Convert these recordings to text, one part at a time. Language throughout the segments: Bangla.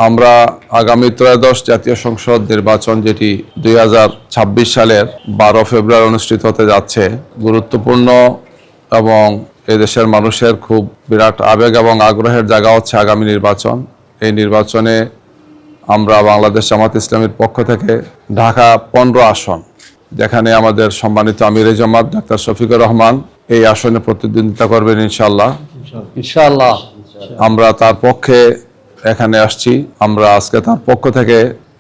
আমরা আগামী ত্রয়োদশ জাতীয় সংসদ নির্বাচন যেটি 2026 সালের 12 ফেব্রুয়ারি অনুষ্ঠিত হতে যাচ্ছে, গুরুত্বপূর্ণ এবং এদেশের মানুষের খুব বিরাট আবেগ এবং আগ্রহের জায়গা হচ্ছে আগামী নির্বাচন। এই নির্বাচনে আমরা বাংলাদেশ জামাত ইসলামীর পক্ষ থেকে ঢাকা 15 আসন, যেখানে আমাদের সম্মানিত আমিরে জামাত ডাক্তার শফিকুর রহমান এই আসনে প্রতিদ্বন্দ্বিতা করবেন ইনশাআল্লাহ। আমরা তার পক্ষে এখানে আসছি। আমরা আজকে তার পক্ষ থেকে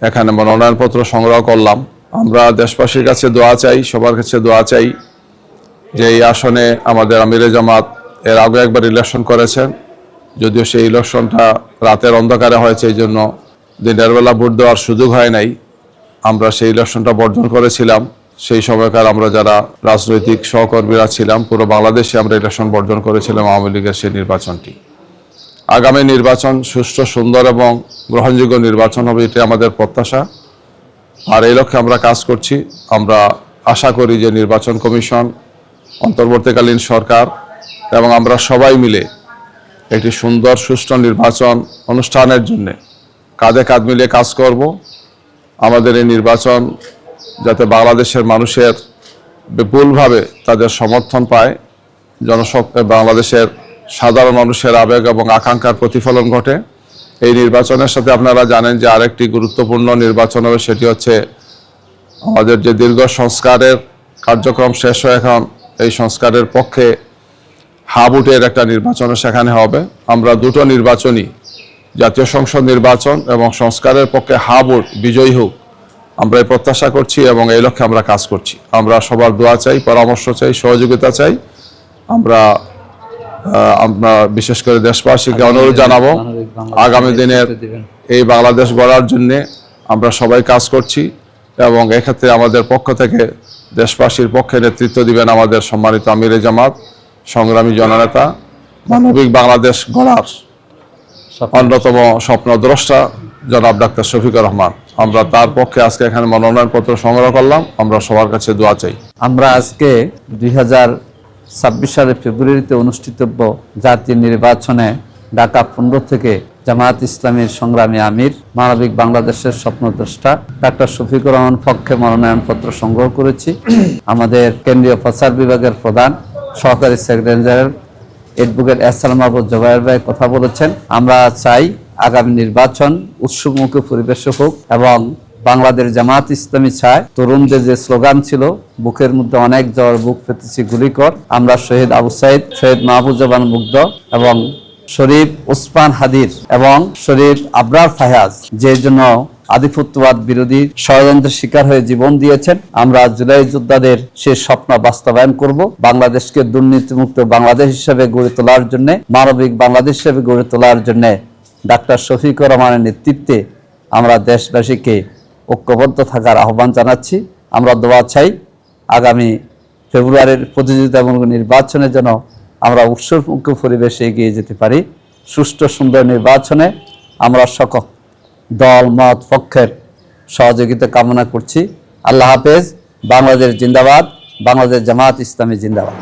এখানে মনোনয়নপত্র সংগ্রহ করলাম। আমরা দেশবাসীর কাছে দোয়া চাই, সবার কাছে দোয়া চাই যে এই আসনে আমাদের আমিরে জামাত এর আগে একবার ইলেকশন করেছেন, যদিও সেই ইলেকশনটা রাতের অন্ধকারে হয়েছে, এই জন্য দিনের বেলা ভোট দেওয়ার সুযোগ হয় নাই। আমরা সেই ইলেকশনটা বর্জন করেছিলাম। সেই সময়কার আমরা যারা রাজনৈতিক সহকর্মীরা ছিলাম, পুরো বাংলাদেশে আমরা ইলেকশন বর্জন করেছিলাম আওয়ামী লীগের সেই নির্বাচনটি। আগামী নির্বাচন সুষ্ঠু, সুন্দর এবং গ্রহণযোগ্য নির্বাচন হবে, এটি আমাদের প্রত্যাশা। আর এই লক্ষ্যে আমরা কাজ করছি। আমরা আশা করি যে নির্বাচন কমিশন, অন্তর্বর্তীকালীন সরকার এবং আমরা সবাই মিলে একটি সুন্দর সুষ্ঠু নির্বাচন অনুষ্ঠানের জন্য কাঁধে কাঁধ মিলিয়ে কাজ করব। আমাদের এই নির্বাচন যাতে বাংলাদেশের মানুষের বিপুলভাবে তাদের সমর্থন পায়, বাংলাদেশের সাধারণ মানুষের আবেগ এবং আকাঙ্ক্ষার প্রতিফলন ঘটে। এই নির্বাচনের সাথে আপনারা জানেন যে আরেকটি গুরুত্বপূর্ণ নির্বাচন হবে, সেটি হচ্ছে আমাদের যে দীর্ঘ সংস্কারের কার্যক্রম শেষ হয়ে এখন এই সংস্কারের পক্ষে হাবুটের একটা নির্বাচন সেখানে হবে। আমরা দুটো নির্বাচনই, জাতীয় সংসদ নির্বাচন এবং সংস্কারের পক্ষে হাবুট বিজয়ী হোক, আমরা এই প্রত্যাশা করছি এবং এই লক্ষ্যে আমরা কাজ করছি। আমরা সবার দোয়া চাই, পরামর্শ চাই, সহযোগিতা চাই। আমরা বিশেষ করে দেশবাসীকে অনুরোধ জানাবো, আগামী দিনের এই বাংলাদেশ গড়ার জন্য আমরা সবাই কাজ করছি এবং এক্ষেত্রে আমাদের পক্ষ থেকে দেশবাসীর পক্ষে নেতৃত্ব দিবেন আমাদের সম্মানিত আমিরে জামাত, সংগ্রামী জননেতা, মানবিক বাংলাদেশ গড়ার অন্যতম স্বপ্নদ্রষ্টা জনাব ডাক্তার শফিকুর রহমান। আমরা তার পক্ষে আজকে এখানে মনোনয়নপত্র সংগ্রহ করলাম। আমরা সবার কাছে দোয়া চাই। আমরা আজকে 2026 সালের ফেব্রুয়ারিতে অনুষ্ঠিতব্য জাতীয় নির্বাচনে ঢাকা 15 থেকে জামায়াত ইসলামীর সংগ্রামী আমির, মানবিক বাংলাদেশের স্বপ্নদ্রষ্টা ডাক্তার শফিকুর রহমান পক্ষে মনোনয়নপত্র সংগ্রহ করেছি। আমাদের কেন্দ্রীয় প্রচার বিভাগের প্রধান সহকারী সেক্রেটারি জেনারেল অ্যাডভোকেট এহসান মাহবুব জুবায়ের ভাই কথা বলেছেন। আমরা চাই আগামী নির্বাচন উৎসবমুখী পরিবেশে হোক এবং বাংলাদেশ জামাত ইসলামী চায় তরুণদের যে স্লোগান ছিল, বুকের মধ্যে অনেক জ্বর, বুক পেতেছি গুলি কর, আমরা শহীদ আবু সাইদ, শহীদ মাহফুজামান মুগ্ধ এবং শরীফ ওসমান হাদির এবং শরীফ আবরার ফায়াজ, যে জন্য আধিপত্যবাদ বিরোধী ষড়যন্ত্রের শিকার হয়ে জীবন দিয়েছেন, আমরা জুলাই যোদ্ধাদের সেই স্বপ্ন বাস্তবায়ন করব। বাংলাদেশকে দুর্নীতিমুক্ত বাংলাদেশ হিসেবে গড়ে তোলার জন্য, মানবিক বাংলাদেশ হিসেবে গড়ে তোলার জন্য ডাক্তার শফিকুর রহমানের নেতৃত্বে আমরা দেশবাসীকে ঐক্যবদ্ধ থাকার আহ্বান জানাচ্ছি। আমরা দোয়া চাই আগামী ফেব্রুয়ারির প্রতিযোগিতামূলক নির্বাচনের জন্য আমরা উৎসবমুখী পরিবেশে এগিয়ে যেতে পারি। সুষ্ঠু সুন্দর নির্বাচনে আমরা সকল দল মত পক্ষের সহযোগিতা কামনা করছি। আল্লাহ হাফেজ। বাংলাদেশ জিন্দাবাদ। বাংলাদেশ জামাত ইসলামী জিন্দাবাদ।